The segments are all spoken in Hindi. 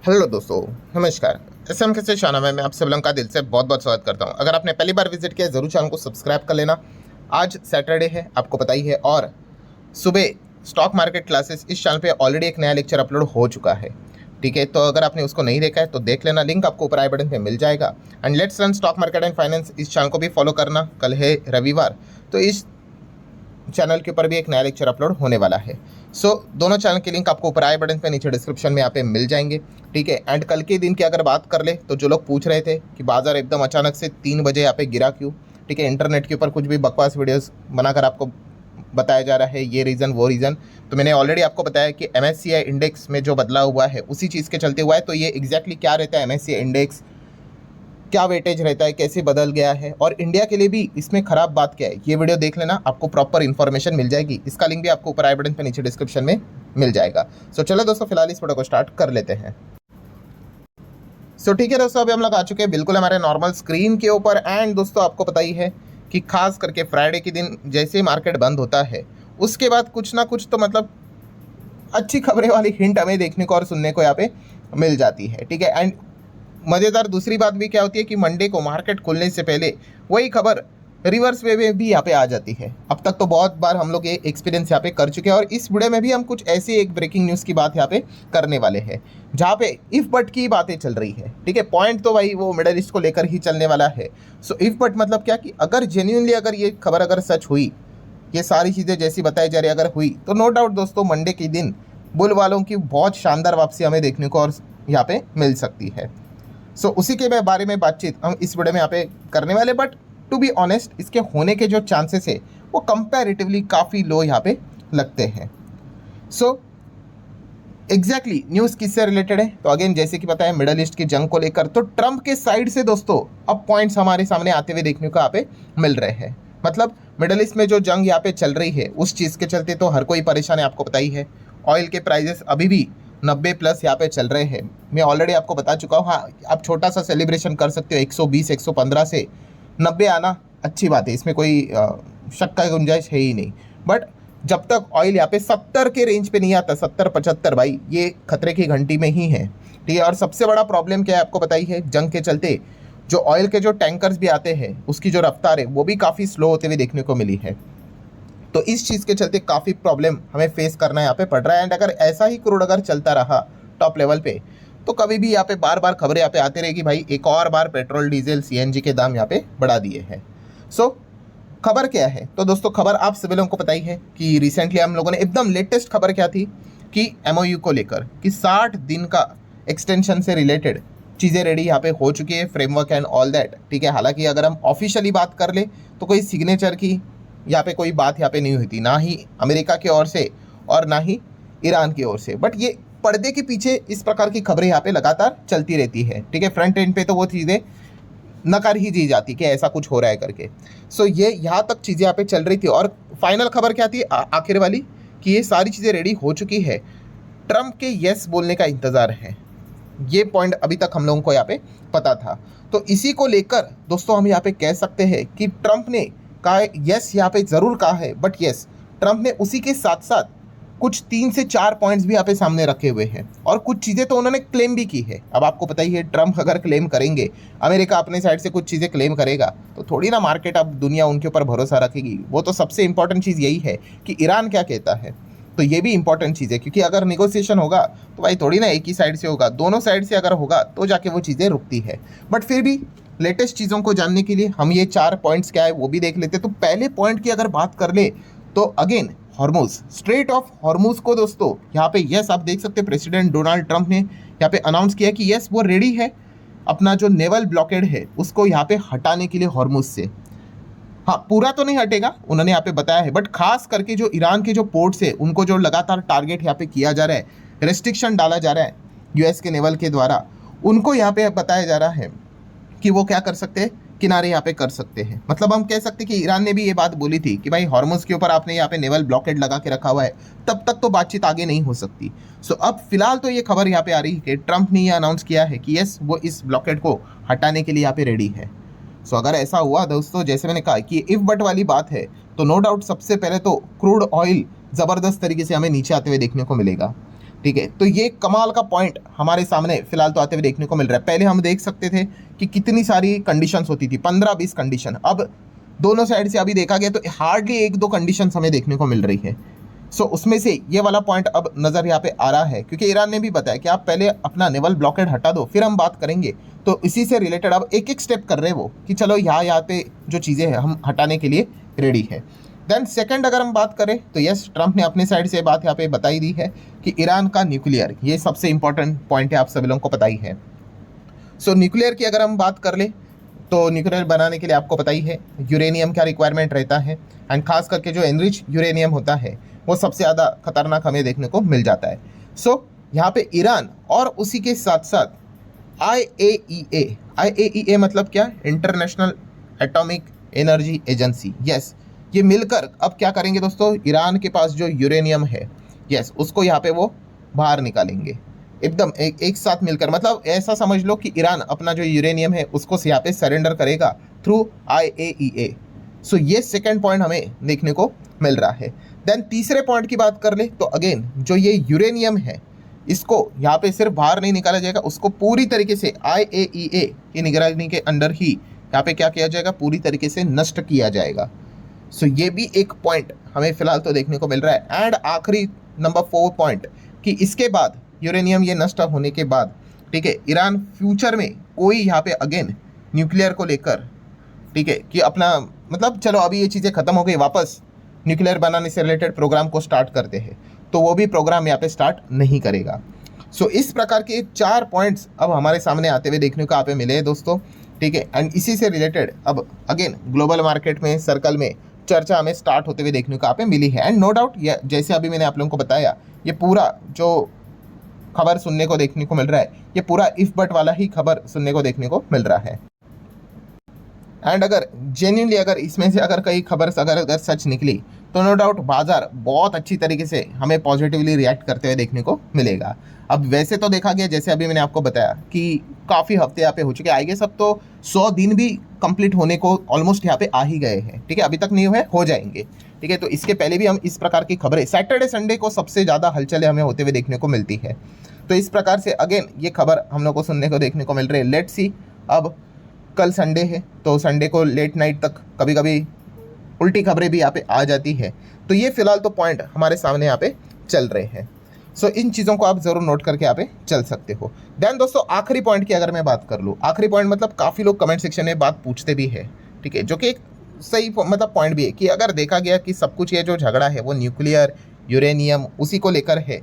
हेलो दोस्तों, नमस्कार। एसएम के से शाना में मैं आप सब लोगों का दिल से बहुत बहुत स्वागत करता हूं। अगर आपने पहली बार विजिट किया ज़रूर चैनल को सब्सक्राइब कर लेना। आज सैटरडे है, आपको पता ही है, और सुबह स्टॉक मार्केट क्लासेस इस चैनल पे ऑलरेडी एक नया लेक्चर अपलोड हो चुका है। ठीक है, तो अगर आपने उसको नहीं देखा है तो देख लेना, लिंक आपको ऊपर आई बटन पे मिल जाएगा। And let's run stock market and finance इस चैनल को भी फॉलो करना। कल है रविवार, तो इस चैनल के ऊपर भी एक नया लेक्चर अपलोड होने वाला है। दोनों चैनल के लिंक आपको ऊपर आई बटन पे नीचे डिस्क्रिप्शन में यहाँ पे मिल जाएंगे। ठीक है, एंड कल के दिन की अगर बात कर ले तो जो लोग पूछ रहे थे कि बाजार एकदम अचानक से 3 बजे यहाँ पे गिरा क्यों, ठीक है, इंटरनेट के ऊपर कुछ भी बकवास वीडियोस बनाकर आपको बताया जा रहा है ये रीज़न वो रीज़न, तो मैंने ऑलरेडी आपको बताया कि MSCI इंडेक्स में जो बदलाव हुआ है उसी चीज़ के चलते हुआ है। तो ये एग्जैक्टली क्या रहता है MSCI इंडेक्स, क्या वेटेज रहता है, कैसे बदल गया है, और इंडिया के लिए भी इसमें ख़राब बात क्या है, ये वीडियो देख लेना, आपको प्रॉपर इन्फॉर्मेशन मिल जाएगी। इसका लिंक भी आपको ऊपर आई बटन पे नीचे डिस्क्रिप्शन में मिल जाएगा। चलो दोस्तों, फिलहाल इस वीडियो को स्टार्ट कर लेते हैं। ठीक है दोस्तों, अभी हम लोग आ चुके हैं बिल्कुल हमारे नॉर्मल स्क्रीन के ऊपर। एंड दोस्तों आपको पता ही है कि खास करके फ्राइडे के दिन जैसे ही मार्केट बंद होता है उसके बाद कुछ ना कुछ तो मतलब अच्छी खबरें वाली हिंट हमें देखने को और सुनने को यहाँ पे मिल जाती है। ठीक है, एंड मज़ेदार दूसरी बात भी क्या होती है कि मंडे को मार्केट खुलने से पहले वही खबर रिवर्स वे में भी यहाँ पे आ जाती है। अब तक तो बहुत बार हम लोग ये एक्सपीरियंस यहाँ पे कर चुके हैं, और इस वीडियो में भी हम कुछ ऐसी एक ब्रेकिंग न्यूज़ की बात यहाँ पे करने वाले हैं जहाँ पे इफ बट की बातें चल रही है। ठीक है, पॉइंट तो भाई वो मिडल ईस्ट को लेकर ही चलने वाला है। इफ बट मतलब क्या कि अगर जेन्युइनली अगर ये खबर अगर सच हुई, ये सारी चीज़ें जैसी बताई जा रही अगर हुई, तो नो डाउट दोस्तों मंडे के दिन बुल वालों की बहुत शानदार वापसी हमें देखने को और यहाँ पे मिल सकती है। उसी के बारे में बातचीत हम इस वीडियो में यहाँ पे करने वाले। बट टू बी ऑनेस्ट, इसके होने के जो चांसेस है वो कंपैरेटिवली काफ़ी लो यहाँ पे लगते हैं। एग्जैक्टली न्यूज़ किससे रिलेटेड है, तो अगेन जैसे कि पता है मिडल ईस्ट की जंग को लेकर, तो ट्रंप के साइड से दोस्तों अब पॉइंट्स हमारे सामने आते हुए देखने को यहाँ पे मिल रहे हैं। मतलब मिडल ईस्ट में जो जंग यहाँ पे चल रही है उस चीज़ के चलते तो हर कोई परेशान है, आपको पता ही है। ऑयल के प्राइजेस अभी भी 90+ यहाँ पे चल रहे हैं। मैं ऑलरेडी आपको बता चुका हूँ। हाँ, आप छोटा सा सेलिब्रेशन कर सकते हो, 120 115 से 90 आना अच्छी बात है, इसमें कोई शक का गुंजाइश है ही नहीं। बट जब तक ऑयल यहाँ पे 70 के रेंज पे नहीं आता, 70-75 भाई, ये खतरे की घंटी में ही है। ठीक है, और सबसे बड़ा प्रॉब्लम क्या है आपको पता ही है, जंग के चलते जो ऑयल के जो टैंकर्स भी आते हैं उसकी जो रफ्तार है वो भी काफ़ी स्लो होते हुए देखने को मिली है। तो इस चीज़ के चलते काफ़ी प्रॉब्लम हमें फेस करना यहाँ पे पड़ रहा है। एंड अगर ऐसा ही क्रूड अगर चलता रहा टॉप लेवल पे, तो कभी भी यहाँ पे बार बार खबरें यहाँ पे आती रहेगी भाई एक और बार पेट्रोल डीजल CNG के दाम यहाँ पे बढ़ा दिए हैं। खबर क्या है, तो दोस्तों खबर आप सभी लोगों को पता ही है कि रिसेंटली हम लोगों ने एकदम लेटेस्ट खबर क्या थी कि MOU को लेकर कि 60 दिन का एक्सटेंशन से रिलेटेड चीज़ें रेडी यहाँ पे हो चुकी है, फ्रेमवर्क एंड ऑल दैट। ठीक है, हालांकि अगर हम ऑफिशियली बात कर ले तो कोई सिग्नेचर की यहाँ पे कोई बात यहाँ पे नहीं हुई थी, ना ही अमेरिका की ओर से और ना ही ईरान की ओर से। बट ये पर्दे के पीछे इस प्रकार की खबरें यहाँ पे लगातार चलती रहती है। ठीक है, फ्रंट एंड पे तो वो चीज़ें नकार ही दी जाती कि ऐसा कुछ हो रहा है करके। ये यहाँ तक चीज़ें यहाँ पे चल रही थी, और फाइनल खबर क्या थी आखिर वाली, कि ये सारी चीज़ें रेडी हो चुकी है, ट्रंप के यस बोलने का इंतज़ार है। ये पॉइंट अभी तक हम लोगों को यहाँ पे पता था। तो इसी को लेकर दोस्तों हम यहाँ पे कह सकते हैं कि ट्रंप ने कहा यस, यहाँ पे ज़रूर कहा है, बट यस ट्रंप ने उसी के साथ साथ कुछ 3 से 4 पॉइंट्स भी यहाँ पे सामने रखे हुए हैं, और कुछ चीज़ें तो उन्होंने क्लेम भी की है। अब आपको पता ही है, ट्रंप अगर क्लेम करेंगे, अमेरिका अपने साइड से कुछ चीज़ें क्लेम करेगा, तो थोड़ी ना मार्केट अब दुनिया उनके ऊपर भरोसा रखेगी। वो तो सबसे इंपॉर्टेंट चीज़ यही है कि ईरान क्या कहता है, तो ये भी इंपॉर्टेंट चीज़ है, क्योंकि अगर निगोसिएशन होगा तो भाई थोड़ी ना एक ही साइड से होगा, दोनों साइड से अगर होगा तो जाके वो चीज़ें रुकती है। बट फिर भी लेटेस्ट चीज़ों को जानने के लिए हम ये 4 पॉइंट्स क्या है वो भी देख लेते। तो पहले पॉइंट की अगर बात कर ले तो again Hormuz, straight of Hormuz को दोस्तों यहाँ पे यस आप देख सकते हैं, प्रेसिडेंट डोनाल्ड ट्रंप ने यहाँ पे अनाउंस किया कि यस वो रेडी है अपना जो नेवल ब्लॉकेड है उसको यहाँ पे हटाने के लिए हॉर्मुज से। हाँ, पूरा तो नहीं हटेगा उन्होंने यहाँ पे बताया है, बट खास करके जो ईरान के जो पोर्ट्स है उनको जो लगातार टारगेट यहाँ पे किया जा रहा है, रेस्ट्रिक्शन डाला जा रहा है US के नेवल के द्वारा, उनको यहाँ पे बताया जा रहा है कि वो क्या कर सकते हैं, किनारे यहाँ पे कर सकते हैं। मतलब हम कह सकते हैं कि ईरान ने भी ये बात बोली थी कि भाई हॉर्मुज के ऊपर आपने यहाँ पे नेवल ब्लॉकेड लगा के रखा हुआ है, तब तक तो बातचीत आगे नहीं हो सकती। अब फिलहाल तो ये खबर यहाँ पे आ रही है कि ट्रंप ने ये अनाउंस किया है कि यस वो इस ब्लॉकेड को हटाने के लिए यहाँ पे रेडी है। अगर ऐसा हुआ दोस्तों, जैसे मैंने कहा कि इफ बट वाली बात है, तो नो डाउट सबसे पहले तो क्रूड ऑयल ज़बरदस्त तरीके से हमें नीचे आते हुए देखने को मिलेगा। ठीक है, तो ये कमाल का पॉइंट हमारे सामने फिलहाल तो आते हुए देखने को मिल रहा है। पहले हम देख सकते थे कि कितनी सारी कंडीशंस होती थी, 15-20 कंडीशन। अब दोनों साइड से अभी देखा गया तो हार्डली 1-2 कंडीशंस हमें देखने को मिल रही है। सो उसमें से ये वाला पॉइंट अब नज़र यहाँ पे आ रहा है, क्योंकि ईरान ने भी बताया कि आप पहले अपना नेवल ब्लॉकेड हटा दो, फिर हम बात करेंगे। तो इसी से रिलेटेड अब एक एक स्टेप कर रहे हैं वो, कि चलो यहाँ पे जो चीज़ें हैं हम हटाने के लिए रेडी है। देन सेकंड अगर हम बात करें तो यस, ट्रंप ने अपने साइड से बात यहाँ पे बताई दी है कि ईरान का न्यूक्लियर, ये सबसे इंपॉर्टेंट पॉइंट है, आप सभी लोगों को पता ही है। सो न्यूक्लियर की अगर हम बात कर ले तो न्यूक्लियर बनाने के लिए आपको पता ही है यूरेनियम का रिक्वायरमेंट रहता है, एंड खास करके जो एनरिच यूरेनियम होता है वो सबसे ज़्यादा खतरनाक हमें देखने को मिल जाता है। सो यहाँ पे ईरान और उसी के साथ साथ IAEA मतलब क्या, international atomic energy agency, yes, ये मिलकर अब क्या करेंगे दोस्तों, ईरान के पास जो यूरेनियम है यस उसको यहाँ पे वो बाहर निकालेंगे एकदम एक साथ मिलकर। मतलब ऐसा समझ लो कि ईरान अपना जो यूरेनियम है उसको यहाँ पे सरेंडर करेगा थ्रू IAEA। सो ये सेकंड पॉइंट हमें देखने को मिल रहा है। देन तीसरे पॉइंट की बात कर ले तो अगेन जो ये यूरेनियम है इसको यहाँ पे सिर्फ बाहर नहीं निकाला जाएगा, उसको पूरी तरीके से IAEA की निगरानी के अंडर ही यहाँ पे क्या किया जाएगा, पूरी तरीके से नष्ट किया जाएगा। सो ये भी एक पॉइंट हमें फिलहाल तो देखने को मिल रहा है। एंड आखिरी नंबर 4 पॉइंट कि इसके बाद यूरेनियम ये नष्ट होने के बाद, ठीक है, ईरान फ्यूचर में कोई यहाँ पे अगेन न्यूक्लियर को लेकर, ठीक है, कि अपना मतलब चलो अभी ये चीज़ें ख़त्म हो गई, वापस न्यूक्लियर बनाने से रिलेटेड प्रोग्राम को स्टार्ट करते हैं, तो वो भी प्रोग्राम यहाँ पे स्टार्ट नहीं करेगा। सो इस प्रकार के 4 पॉइंट्स अब हमारे सामने आते हुए देखने को यहाँ पे मिले हैं दोस्तों, ठीक है। एंड इसी से रिलेटेड अब अगेन ग्लोबल मार्केट में सर्कल में चर्चा हमें स्टार्ट होते हुए देखने को यहाँ पे मिली है। एंड नो डाउट जैसे अभी मैंने आप लोगों को बताया, ये पूरा जो खबर सुनने को देखने को मिल रहा है, ये पूरा इफ बट वाला ही खबर सुनने को देखने को मिल रहा है। एंड अगर जेन्युइनली अगर इसमें से अगर कई खबर अगर सच निकली तो नो डाउट बाजार बहुत अच्छी तरीके से हमें पॉजिटिवली रिएक्ट करते हुए देखने को मिलेगा। अब वैसे तो देखा गया, जैसे अभी मैंने आपको बताया कि काफ़ी हफ्ते यहाँ पे हो चुके, आई गेस अब तो 100 दिन भी कंप्लीट होने को ऑलमोस्ट यहाँ पे आ ही गए हैं, ठीक है, अभी तक नहीं हुए, हो जाएंगे, ठीक है। तो इसके पहले भी हम इस प्रकार की खबरें सैटरडे संडे को सबसे ज़्यादा हलचलें हमें होते हुए देखने को मिलती है। तो इस प्रकार से अगेन ये खबर हम लोग को सुनने को देखने को मिल रही है। लेट्स सी, अब कल संडे है तो संडे को लेट नाइट तक कभी कभी उल्टी खबरें भी यहाँ पे आ जाती है। तो ये फिलहाल तो पॉइंट हमारे सामने यहाँ पे चल रहे हैं। सो इन चीज़ों को आप ज़रूर नोट करके यहाँ पे चल सकते हो। देन दोस्तों आखिरी पॉइंट की अगर मैं बात कर लूँ, आखिरी पॉइंट मतलब काफ़ी लोग कमेंट सेक्शन में बात पूछते भी है, ठीक है, जो कि एक सही मतलब पॉइंट भी है कि अगर देखा गया कि सब कुछ ये जो झगड़ा है वो न्यूक्लियर यूरेनियम उसी को लेकर है,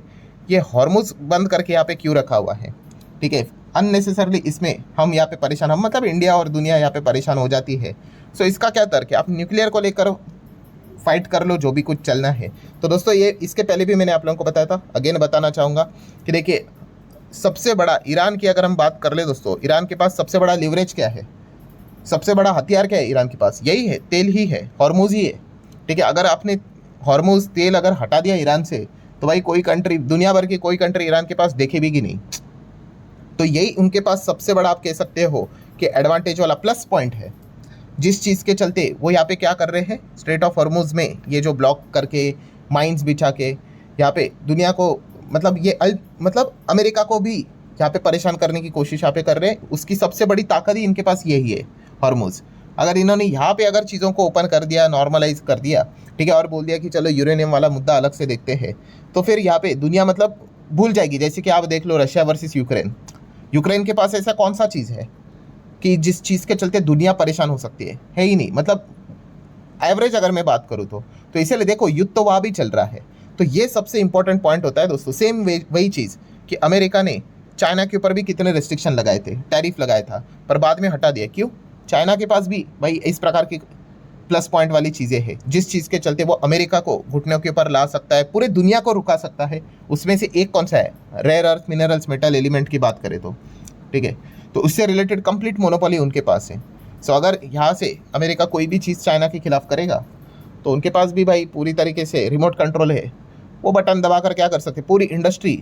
ये हॉर्मुज बंद करके यहाँ पे क्यों रखा हुआ है, ठीक है, अननेसेसरली इसमें हम यहाँ पे परेशान, हम मतलब इंडिया और दुनिया यहाँ पे परेशान हो जाती है। सो इसका क्या तर्क है, आप न्यूक्लियर को लेकर फाइट कर लो, जो भी कुछ चलना है। तो दोस्तों ये इसके पहले भी मैंने आप लोगों को बताया था, अगेन बताना चाहूँगा कि देखिए सबसे बड़ा ईरान की अगर हम बात कर ले दोस्तों, ईरान के पास सबसे बड़ा लिवरेज क्या है, सबसे बड़ा हथियार क्या है ईरान के पास, यही है, तेल ही है, हॉर्मुज ही है, ठीक है। अगर आपने हॉर्मुज तेल अगर हटा दिया ईरान से तो भाई कोई कंट्री, दुनिया भर की कोई कंट्री ईरान के पास देखेगी कि नहीं। तो यही उनके पास सबसे बड़ा आप कह सकते हो कि एडवांटेज वाला प्लस पॉइंट है, जिस चीज़ के चलते वो यहाँ पे क्या कर रहे हैं, स्ट्रेट ऑफ हॉर्मुज में ये जो ब्लॉक करके माइंस बिछा के यहाँ पे दुनिया को मतलब ये मतलब अमेरिका को भी यहाँ पे परेशान करने की कोशिश यहाँ पे कर रहे हैं। उसकी सबसे बड़ी ताकत ही इनके पास यही है, हॉर्मुज। अगर इन्होंने यहाँ पे अगर चीज़ों को ओपन कर दिया, नॉर्मलाइज कर दिया, ठीक है, और बोल दिया कि चलो यूरेनियम वाला मुद्दा अलग से देखते हैं, तो फिर यहाँ पे दुनिया मतलब भूल जाएगी। जैसे कि आप देख लो रशिया वर्सेस यूक्रेन, यूक्रेन के पास ऐसा कौन सा चीज़ है कि जिस चीज़ के चलते दुनिया परेशान हो सकती है ही नहीं, मतलब एवरेज अगर मैं बात करूँ तो इसीलिए देखो युद्ध तो वहाँ भी चल रहा है। तो ये सबसे इंपॉर्टेंट पॉइंट होता है दोस्तों। सेम वही चीज़ कि अमेरिका ने चाइना के ऊपर भी कितने रेस्ट्रिक्शन लगाए थे, टैरिफ लगाया था, पर बाद में हटा दिया। क्यों? चाइना के पास भी भाई इस प्रकार की प्लस पॉइंट वाली चीज़ें हैं, जिस चीज़ के चलते वो अमेरिका को घुटनों के ऊपर ला सकता है, पूरे दुनिया को रुका सकता है। उसमें से एक कौन सा है, rare earth minerals metal element की बात करें तो, ठीक है, तो उससे रिलेटेड कंप्लीट मोनोपोली उनके पास है। सो अगर यहाँ से अमेरिका कोई भी चीज़ चाइना के खिलाफ करेगा तो उनके पास भी भाई पूरी तरीके से रिमोट कंट्रोल है, वो बटन दबाकर क्या कर सकते, पूरी इंडस्ट्री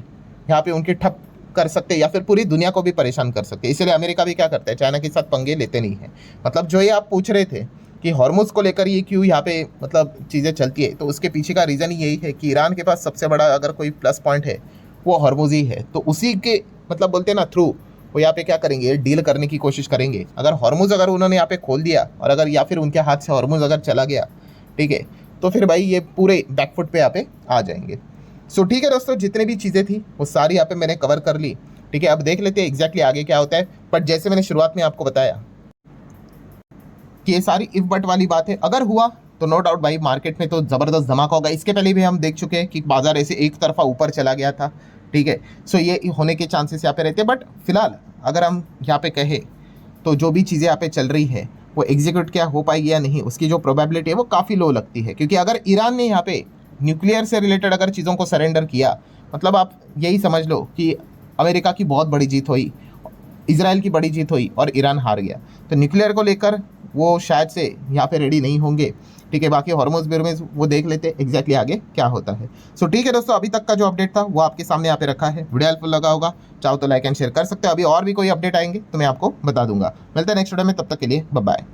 यहाँ पे उनकी ठप कर सकते या फिर पूरी दुनिया को भी परेशान कर सकते। इसलिए अमेरिका भी क्या करता है, चाइना के साथ पंगे लेते नहीं है। मतलब जो ये आप पूछ रहे थे कि हॉर्मुज को लेकर ये क्यों यहाँ पे मतलब चीज़ें चलती है, तो उसके पीछे का रीज़न ही यही है कि ईरान के पास सबसे बड़ा अगर कोई प्लस पॉइंट है वो हॉर्मुज ही है। तो उसी के मतलब बोलते हैं ना थ्रू वो यहाँ पे क्या करेंगे, डील करने की कोशिश करेंगे। अगर हॉर्मुज अगर उन्होंने यहाँ पे खोल दिया और अगर या फिर उनके हाथ से हॉर्मुज अगर चला गया, ठीक है, तो फिर भाई ये पूरे बैकफुट पे यहाँ पे आ जाएंगे। सो ठीक है दोस्तों, जितनी भी चीज़ें थी वो सारी यहाँ पे मैंने कवर कर ली। ठीक है, अब देख लेते हैं एग्जैक्टली आगे क्या होता है। बट जैसे मैंने शुरुआत में आपको बताया कि ये सारी इफ बट वाली बात है, अगर हुआ तो नो डाउट भाई मार्केट में तो ज़बरदस्त धमाका होगा। इसके पहले भी हम देख चुके हैं कि बाजार ऐसे एक तरफा ऊपर चला गया था। ठीक है, सो ये होने के चांसेस यहाँ पे रहते हैं। बट फिलहाल अगर हम यहाँ पे कहें तो जो भी चीज़ें यहाँ पे चल रही है वो एग्जीक्यूट क्या हो पाएगी या नहीं, उसकी जो प्रोबेबिलिटी है वो काफ़ी लो लगती है। क्योंकि अगर ईरान ने यहाँ पे न्यूक्लियर से रिलेटेड अगर चीज़ों को सरेंडर किया, मतलब आप यही समझ लो कि अमेरिका की बहुत बड़ी जीत हुई, इजराइल की बड़ी जीत हुई और ईरान हार गया। तो न्यूक्लियर को लेकर वो शायद से यहाँ पे रेडी नहीं होंगे। ठीक है, बाकी हॉर्मुज बिरमुज वो देख लेते हैं एग्जैक्टली आगे क्या होता है। सो ठीक है दोस्तों, अभी तक का जो अपडेट था वो आपके सामने यहाँ पे रखा है। वीडियो हेल्पफुल लगा होगा, चाहो तो लाइक एंड शेयर कर सकते हो। अभी और भी कोई अपडेट आएंगे तो मैं आपको बता दूंगा। मिलते हैं नेक्स्ट वीडियो में, तब तक के लिए बाय बाय।